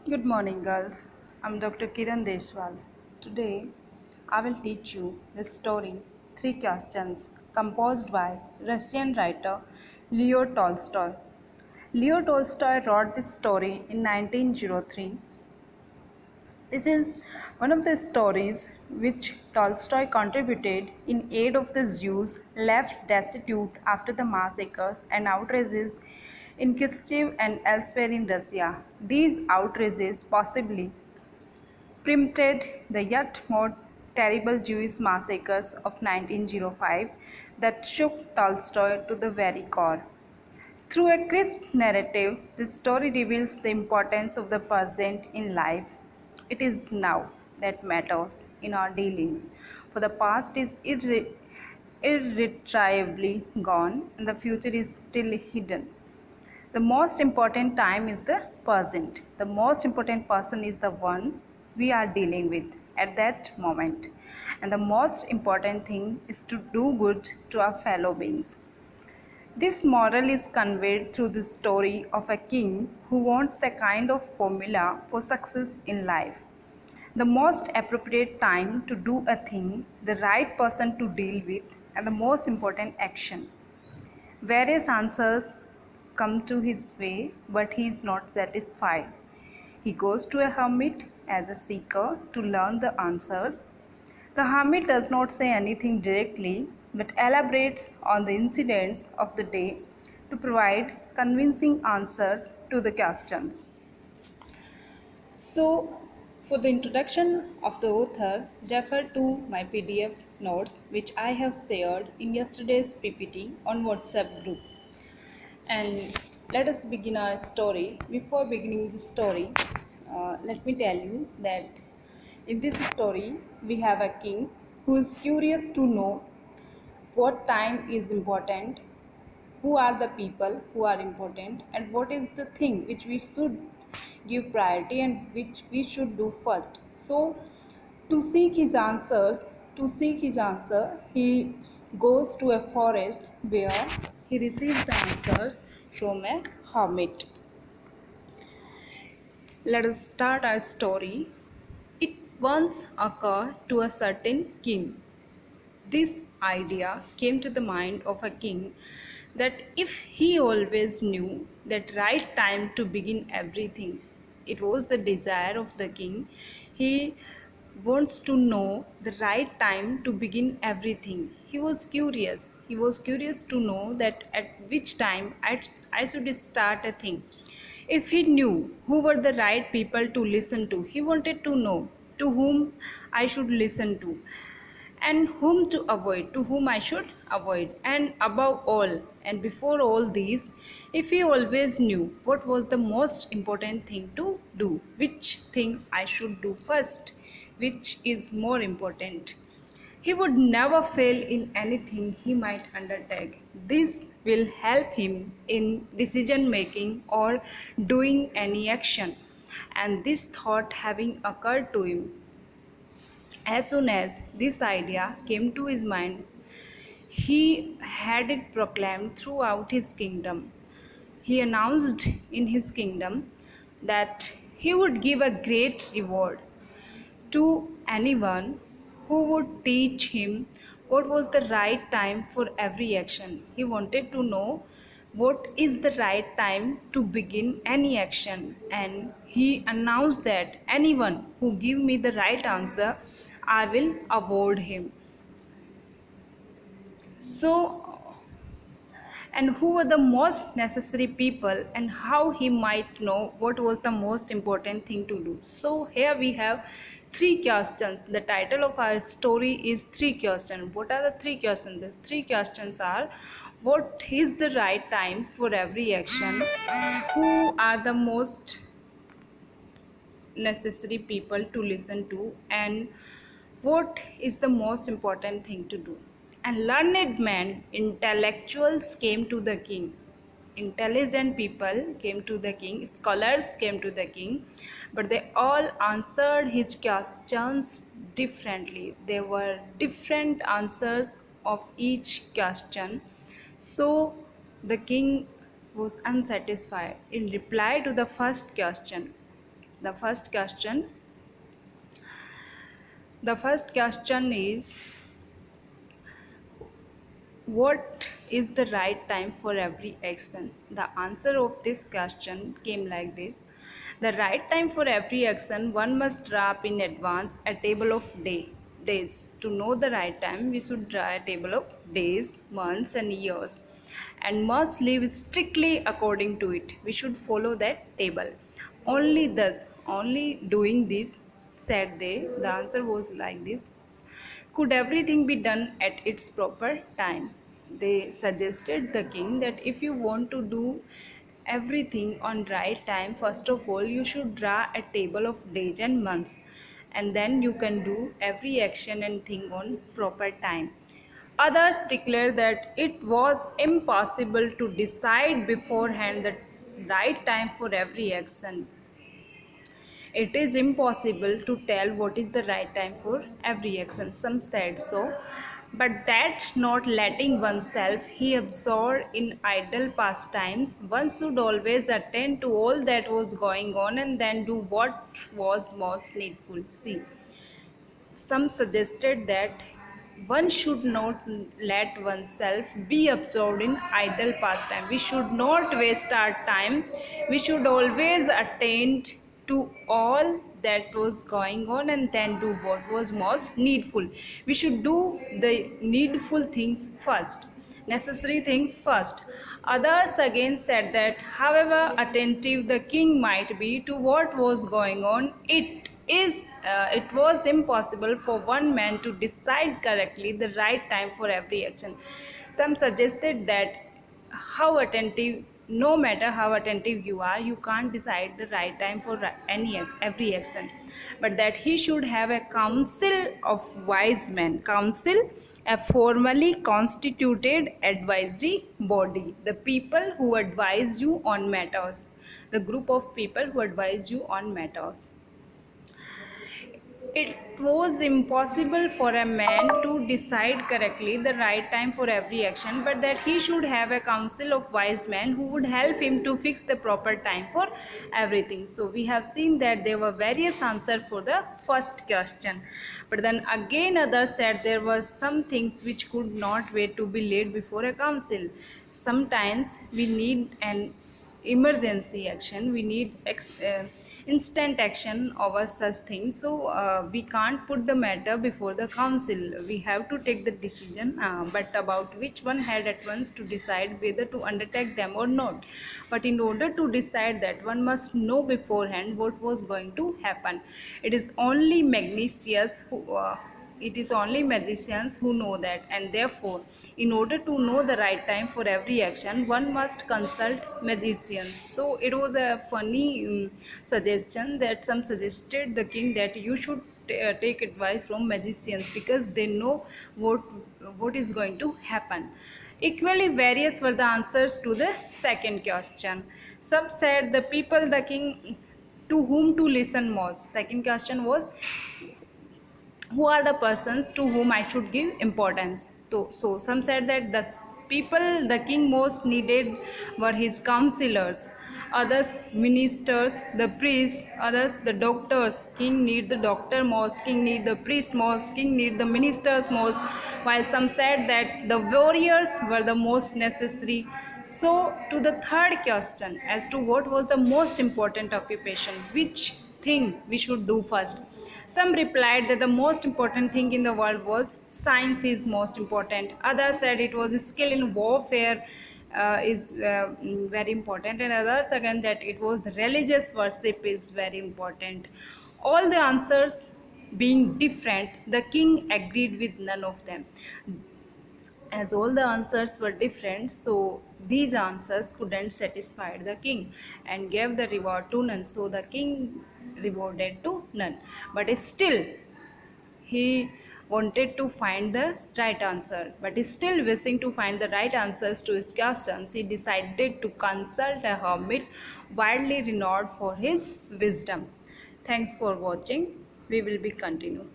Good morning, girls. I'm Dr. Kiran Deshwal. Today, I will teach you the story Three Questions, composed by Russian writer Leo Tolstoy. Leo Tolstoy wrote this story in 1903. This is one of the stories which Tolstoy contributed in aid of the Jews left destitute after the massacres and outrages in Kiev and elsewhere in Russia. These outrages possibly preempted the yet more terrible Jewish massacres of 1905 that shook Tolstoy to the very core. Through a crisp narrative, this story reveals the importance of the present in life. It is now that matters in our dealings, for the past is irretrievably gone and the future is still hidden. The most important time is the present. The most important person is the one we are dealing with at that moment. And the most important thing is to do good to our fellow beings. This moral is conveyed through the story of a king who wants a kind of formula for success in life. The most appropriate time to do a thing, the right person to deal with, and the most important action. Various answers come to his way, but he is not satisfied. He goes to a hermit as a seeker to learn the answers. The hermit does not say anything directly, but elaborates on the incidents of the day to provide convincing answers to the questions. So, for the introduction of the author, refer to my PDF notes which I have shared in yesterday's PPT on WhatsApp group. And let us begin our story. Before beginning the story, let me tell you that in this story we have a king who is curious to know what time is important, who are the people who are important, and what is the thing which we should give priority and which we should do first. So to seek his answers, to seek his answer, he goes to a forest where he receives the answers from a hermit. Let us start our story. It once occurred to a certain king. This idea came to the mind of a king that if he always knew that right time to begin everything, it was the desire of the king. He wants to know the right time to begin everything. He was curious. He was curious to know that at which time I should start a thing. If he knew who were the right people to listen to, he wanted to know to whom I should listen to and whom to avoid, to whom I should avoid, and above all and before all these, if he always knew what was the most important thing to do, which thing I should do first, which is more important, he would never fail in anything he might undertake. This will help him in decision making or doing any action. And this thought having occurred to him, as soon as this idea came to his mind, he had it proclaimed throughout his kingdom. He announced in his kingdom that he would give a great reward to anyone who would teach him what was the right time for every action. He wanted to know what is the right time to begin any action, and he announced that anyone who give me the right answer, I will award him. So, and who were the most necessary people and how he might know what was the most important thing to do. So here we have three questions. The title of our story is three questions. What are the three questions? The three questions are: what is the right time for every action? Who are the most necessary people to listen to, and what is the most important thing to do? And learned men, intellectuals came to the king. Intelligent people came to the king, scholars came to the king, but they all answered his questions differently. There were different answers of each question. So the king was unsatisfied. In reply to the first question, The first question the first question is, what is the right time for every action? The answer of this question came like this. The right time for every action, one must draw up in advance a table of days. To know the right time, we should draw a table of days, months, and years, and must live strictly according to it. We should follow that table. Only doing this, said they. The answer was like this. Could everything be done at its proper time? They suggested the king that if you want to do everything on right time, first of all you should draw a table of days and months, and then you can do every action and thing on proper time. Others declare that it was impossible to decide beforehand the right time for every action. It is impossible to tell what is the right time for every action. Some said so, but that not letting oneself he absorbed in idle pastimes, one should always attend to all that was going on and then do what was most needful. See, some suggested that one should not let oneself be absorbed in idle pastime. We should not waste our time. We should always attend to all that was going on and then do what was most needful. We should do the needful things first, necessary things first. Others again said that, however attentive the king might be to what was going on, it was impossible for one man to decide correctly the right time for every action. Some suggested that no matter how attentive you are, you can't decide the right time for every action, but that he should have a council of wise men. Council, a formally constituted advisory body, the people who advise you on matters, the group of people who advise you on matters. It was impossible for a man to decide correctly the right time for every action, but that he should have a council of wise men who would help him to fix the proper time for everything. So we have seen that there were various answers for the first question, but then again others said there were some things which could not wait to be laid before a council. Sometimes we need an emergency action, we need instant action over such things, so we can't put the matter before the council. We have to take the decision, but about which one had at once to decide whether to undertake them or not. But in order to decide that, one must know beforehand what was going to happen. It is only magicians who know that, and therefore in order to know the right time for every action, one must consult magicians. So it was a funny suggestion that some suggested the king that you should take advice from magicians because they know what is going to happen. Equally various were the answers to the second question. Some said the people the king to whom to listen most. Second question was, who are the persons to whom I should give importance. So some said that the people the king most needed were his counselors, others ministers, the priests, others the doctors. King need the doctor most, king need the priest most, king need the ministers most, while some said that the warriors were the most necessary. So to the third question as to what was the most important occupation, which thing we should do first, some replied that the most important thing in the world was science is most important. Others said it was skill in warfare is very important, and others again that it was religious worship is very important. All the answers being different, the king agreed with none of them. As all the answers were different, so these answers couldn't satisfy the king and gave the reward to none. So the king rewarded to none, but still he wanted to find the right answer, but still wishing to find the right answers to his questions, he decided to consult a hermit widely renowned for his wisdom. Thanks for watching. We will be continue.